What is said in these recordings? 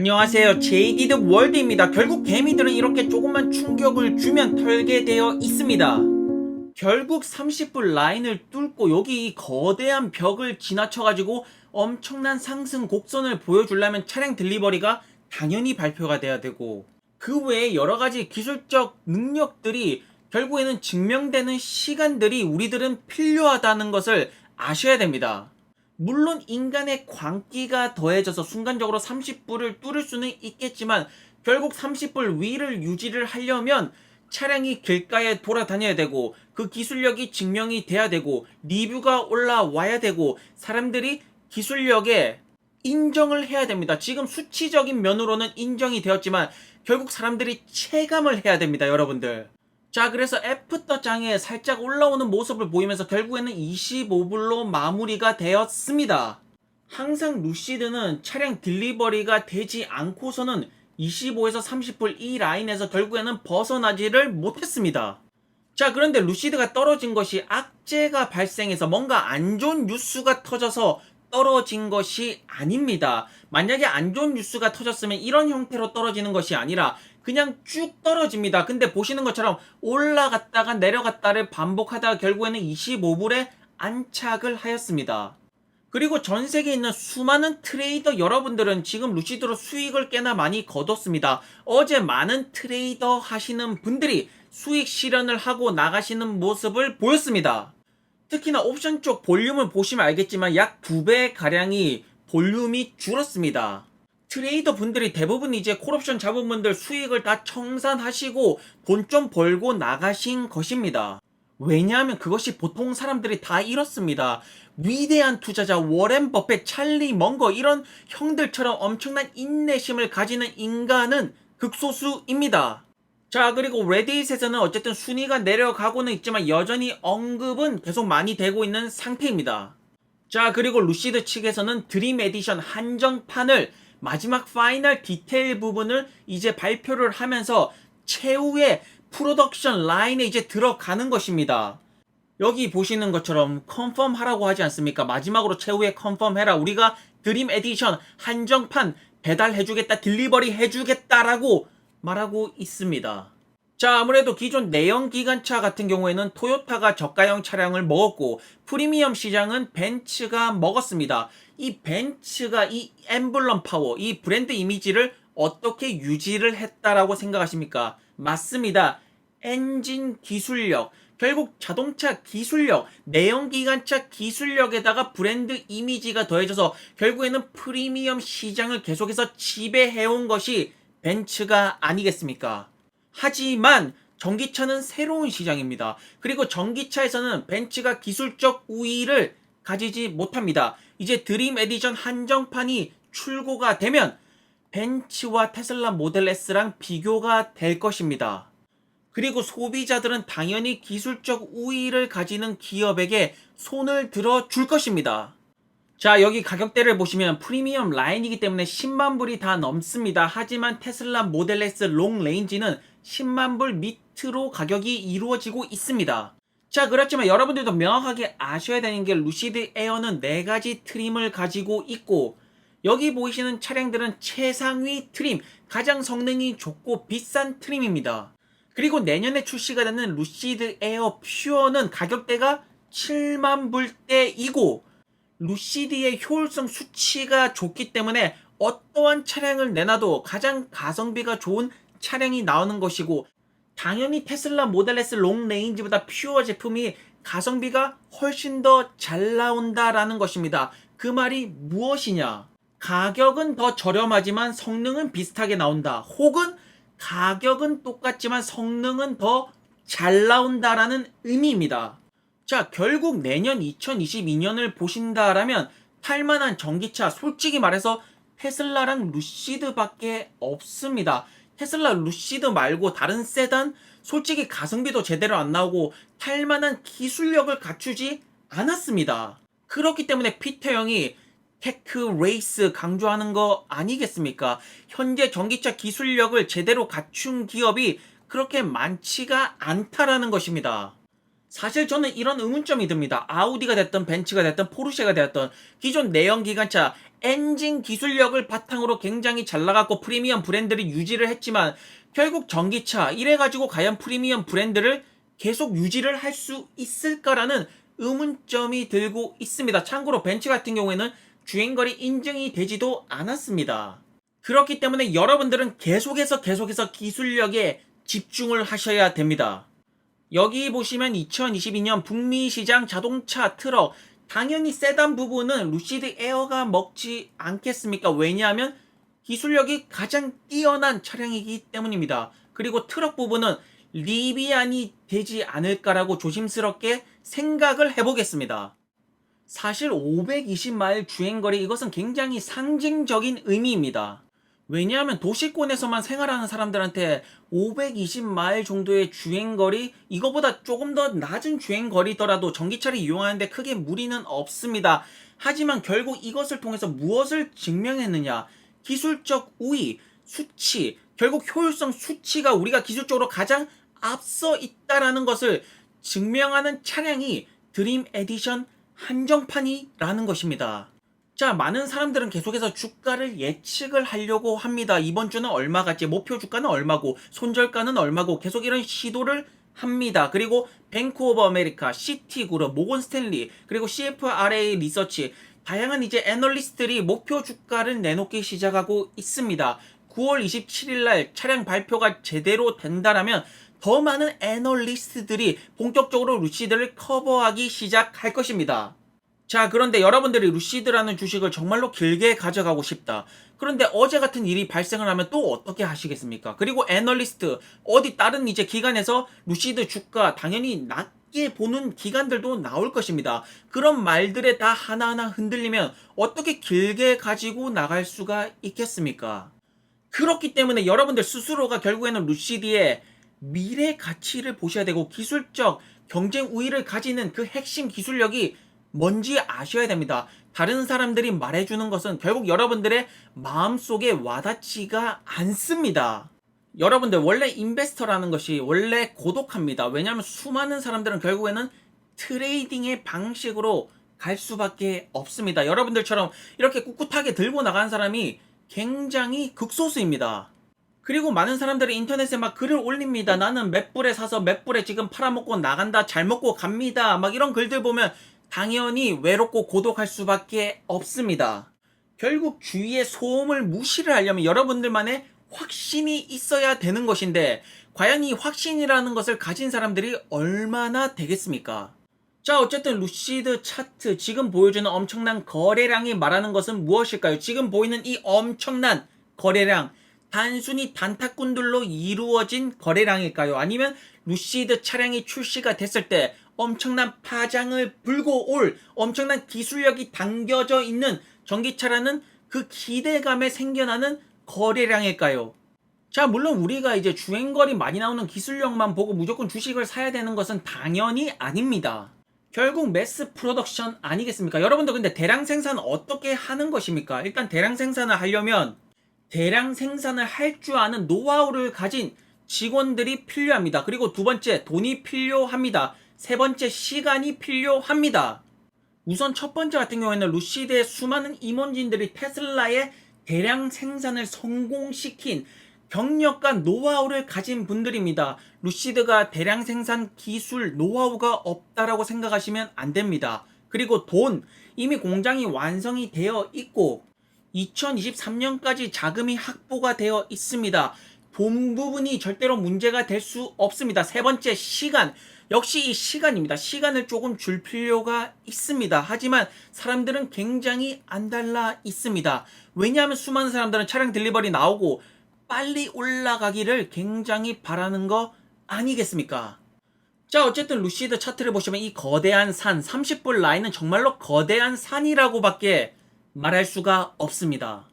안녕하세요. JD드 월드입니다. 결국 개미들은 이렇게 조금만 충격을 주면 털게 되어 있습니다. 결국 30불 라인을 뚫고 여기 이 거대한 벽을 지나쳐가지고 엄청난 상승 곡선을 보여주려면 차량 딜리버리가 당연히 발표가 돼야 되고, 그 외에 여러가지 기술적 능력들이 결국에는 증명되는 시간들이 우리들은 필요하다는 것을 아셔야 됩니다. 물론 인간의 광기가 더해져서 순간적으로 30불을 뚫을 수는 있겠지만, 결국 30불 위를 유지를 하려면 차량이 길가에 돌아다녀야 되고, 그 기술력이 증명이 돼야 되고, 리뷰가 올라와야 되고, 사람들이 기술력에 인정을 해야 됩니다. 지금 수치적인 면으로는 인정이 되었지만 결국 사람들이 체감을 해야 됩니다, 여러분들. 자, 그래서 애프터 장에 살짝 올라오는 모습을 보이면서 결국에는 25불로 마무리가 되었습니다. 항상 루시드는 차량 딜리버리가 되지 않고서는 25에서 30불 이 라인에서 결국에는 벗어나지를 못했습니다. 자, 그런데 루시드가 떨어진 것이 악재가 발생해서 뭔가 안 좋은 뉴스가 터져서 떨어진 것이 아닙니다. 만약에 안 좋은 뉴스가 터졌으면 이런 형태로 떨어지는 것이 아니라 그냥 쭉 떨어집니다. 근데 보시는 것처럼 올라갔다가 내려갔다를 반복하다가 결국에는 25불에 안착을 하였습니다. 그리고 전 세계에 있는 수많은 트레이더 여러분들은 지금 루시드로 수익을 꽤나 많이 거뒀습니다. 어제 많은 트레이더 하시는 분들이 수익 실현을 하고 나가시는 모습을 보였습니다. 특히나 옵션 쪽 볼륨을 보시면 알겠지만 약 2배 가량이 볼륨이 줄었습니다. 트레이더 분들이 대부분 이제 콜옵션 잡은 분들 수익을 다 청산하시고 돈 좀 벌고 나가신 것입니다. 왜냐하면 그것이 보통 사람들이 다 이렇습니다. 위대한 투자자 워렌 버핏, 찰리 먼거 이런 형들처럼 엄청난 인내심을 가지는 인간은 극소수입니다. 자, 그리고 레딧에서는 어쨌든 순위가 내려가고는 있지만 여전히 언급은 계속 많이 되고 있는 상태입니다. 자, 그리고 루시드 측에서는 드림 에디션 한정판을 마지막 파이널 디테일 부분을 이제 발표를 하면서 최후의 프로덕션 라인에 이제 들어가는 것입니다. 여기 보시는 것처럼 컨펌 하라고 하지 않습니까? 마지막으로 최후의 컨펌 해라. 우리가 드림 에디션 한정판 배달해주겠다, 딜리버리 해주겠다라고 말하고 있습니다. 자, 아무래도 기존 내연기관차 같은 경우에는 토요타가 저가형 차량을 먹었고 프리미엄 시장은 벤츠가 먹었습니다. 이 벤츠가 이 엠블럼 파워, 이 브랜드 이미지를 어떻게 유지를 했다라고 생각하십니까? 맞습니다. 엔진 기술력, 결국 자동차 기술력, 내연기관차 기술력에다가 브랜드 이미지가 더해져서 결국에는 프리미엄 시장을 계속해서 지배해온 것이 벤츠가 아니겠습니까? 하지만 전기차는 새로운 시장입니다. 그리고 전기차에서는 벤츠가 기술적 우위를 가지지 못합니다. 이제 드림 에디션 한정판이 출고가 되면 벤츠와 테슬라 모델 S랑 비교가 될 것입니다. 그리고 소비자들은 당연히 기술적 우위를 가지는 기업에게 손을 들어 줄 것입니다. 자, 여기 가격대를 보시면 프리미엄 라인이기 때문에 10만 불이 다 넘습니다. 하지만 테슬라 모델 S 롱 레인지는 10만 불 밑으로 가격이 이루어지고 있습니다. 자, 그렇지만 여러분들도 명확하게 아셔야 되는 게 루시드 에어는 4가지 트림을 가지고 있고, 여기 보이시는 차량들은 최상위 트림, 가장 성능이 좋고 비싼 트림입니다. 그리고 내년에 출시가 되는 루시드 에어 퓨어는 가격대가 7만 불대이고 루시드의 효율성 수치가 좋기 때문에 어떠한 차량을 내놔도 가장 가성비가 좋은 차량이 나오는 것이고, 당연히 테슬라 모델 S 롱 레인지보다 퓨어 제품이 가성비가 훨씬 더 잘 나온다라는 것입니다. 그 말이 무엇이냐? 가격은 더 저렴하지만 성능은 비슷하게 나온다. 혹은 가격은 똑같지만 성능은 더 잘 나온다라는 의미입니다. 자, 결국 내년 2022년을 보신다라면 탈만한 전기차 솔직히 말해서 테슬라랑 루시드밖에 없습니다. 테슬라 루시드 말고 다른 세단 솔직히 가성비도 제대로 안 나오고 탈만한 기술력을 갖추지 않았습니다. 그렇기 때문에 피터 형이 테크 레이스 강조하는 거 아니겠습니까? 현재 전기차 기술력을 제대로 갖춘 기업이 그렇게 많지가 않다라는 것입니다. 사실 저는 이런 의문점이 듭니다. 아우디가 됐든 벤츠가 됐든 포르쉐가 되었든 기존 내연 기관차 엔진 기술력을 바탕으로 굉장히 잘 나갔고 프리미엄 브랜드를 유지를 했지만 결국 전기차 이래가지고 과연 프리미엄 브랜드를 계속 유지를 할 수 있을까라는 의문점이 들고 있습니다. 참고로 벤츠 같은 경우에는 주행거리 인증이 되지도 않았습니다. 그렇기 때문에 여러분들은 계속해서 기술력에 집중을 하셔야 됩니다. 여기 보시면 2022년 북미 시장 자동차 트럭 당연히 세단 부분은 루시드 에어가 먹지 않겠습니까? 왜냐하면 기술력이 가장 뛰어난 차량이기 때문입니다. 그리고 트럭 부분은 리비안이 되지 않을까라고 조심스럽게 생각을 해보겠습니다. 사실 520마일 주행거리 이것은 굉장히 상징적인 의미입니다. 왜냐하면 도시권에서만 생활하는 사람들한테 520마일 정도의 주행거리 이거보다 조금 더 낮은 주행거리더라도 전기차를 이용하는데 크게 무리는 없습니다. 하지만 결국 이것을 통해서 무엇을 증명했느냐? 기술적 우위, 수치, 결국 효율성 수치가 우리가 기술적으로 가장 앞서 있다라는 것을 증명하는 차량이 드림 에디션 한정판이라는 것입니다. 자, 많은 사람들은 계속해서 주가를 예측을 하려고 합니다. 이번 주는 얼마 같지, 목표 주가는 얼마고, 손절가는 얼마고, 계속 이런 시도를 합니다. 그리고 뱅크 오브 아메리카, 시티그룹, 모건 스탠리, 그리고 CFRA 리서치, 다양한 이제 애널리스트들이 목표 주가를 내놓기 시작하고 있습니다. 9월 27일 날 차량 발표가 제대로 된다라면 더 많은 애널리스트들이 본격적으로 루시드를 커버하기 시작할 것입니다. 자, 그런데 여러분들이 루시드라는 주식을 정말로 길게 가져가고 싶다. 그런데 어제 같은 일이 발생을 하면 또 어떻게 하시겠습니까? 그리고 애널리스트, 어디 다른 이제 기관에서 루시드 주가 당연히 낮게 보는 기관들도 나올 것입니다. 그런 말들에 다 하나하나 흔들리면 어떻게 길게 가지고 나갈 수가 있겠습니까? 그렇기 때문에 여러분들 스스로가 결국에는 루시드의 미래 가치를 보셔야 되고 기술적 경쟁 우위를 가지는 그 핵심 기술력이 뭔지 아셔야 됩니다. 다른 사람들이 말해주는 것은 결국 여러분들의 마음속에 와닿지가 않습니다. 여러분들 원래 인베스터라는 것이 원래 고독합니다. 왜냐하면 수많은 사람들은 결국에는 트레이딩의 방식으로 갈 수밖에 없습니다. 여러분들처럼 이렇게 꿋꿋하게 들고 나가는 사람이 굉장히 극소수입니다. 그리고 많은 사람들이 인터넷에 막 글을 올립니다. 나는 몇 불에 사서 몇 불에 지금 팔아먹고 나간다. 잘 먹고 갑니다. 막 이런 글들 보면 당연히 외롭고 고독할 수밖에 없습니다. 결국 주위의 소음을 무시를 하려면 여러분들만의 확신이 있어야 되는 것인데 과연 이 확신이라는 것을 가진 사람들이 얼마나 되겠습니까? 자, 어쨌든 루시드 차트 지금 보여주는 엄청난 거래량이 말하는 것은 무엇일까요? 지금 보이는 이 엄청난 거래량 단순히 단타꾼들로 이루어진 거래량일까요? 아니면 루시드 차량이 출시가 됐을 때 엄청난 파장을 불고 올 엄청난 기술력이 담겨져 있는 전기차라는 그 기대감에 생겨나는 거래량일까요? 자, 물론 우리가 이제 주행거리 많이 나오는 기술력만 보고 무조건 주식을 사야 되는 것은 당연히 아닙니다. 결국 매스 프로덕션 아니겠습니까? 여러분들 근데 대량 생산 어떻게 하는 것입니까? 일단 대량 생산을 하려면 대량 생산을 할 줄 아는 노하우를 가진 직원들이 필요합니다. 그리고 두 번째, 돈이 필요합니다. 세 번째, 시간이 필요합니다. 우선 첫 번째 같은 경우에는 루시드의 수많은 임원진들이 테슬라의 대량 생산을 성공시킨 경력과 노하우를 가진 분들입니다. 루시드가 대량 생산 기술 노하우가 없다라고 생각하시면 안 됩니다. 그리고 돈, 이미 공장이 완성이 되어 있고 2023년까지 자금이 확보가 되어 있습니다. 돈 부분이 절대로 문제가 될 수 없습니다. 세 번째, 시간. 역시 이 시간입니다. 시간을 조금 줄 필요가 있습니다. 하지만 사람들은 굉장히 안달나 있습니다. 왜냐하면 수많은 사람들은 차량 딜리버리 나오고 빨리 올라가기를 굉장히 바라는 거 아니겠습니까? 자, 어쨌든 루시드 차트를 보시면 이 거대한 산, 30불 라인은 정말로 거대한 산이라고밖에 말할 수가 없습니다.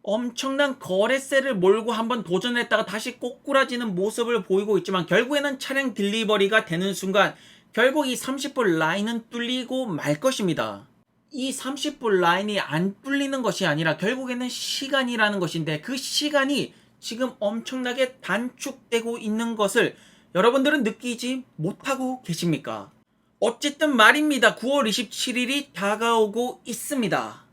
엄청난 거래세를 몰고 한번 도전했다가 다시 꼬꾸라지는 모습을 보이고 있지만 결국에는 차량 딜리버리가 되는 순간 결국 이 30불 라인은 뚫리고 말 것입니다. 이 30불 라인이 안 뚫리는 것이 아니라 결국에는 시간이라는 것인데 그 시간이 지금 엄청나게 단축되고 있는 것을 여러분들은 느끼지 못하고 계십니까? 어쨌든 말입니다. 9월 27일이 다가오고 있습니다.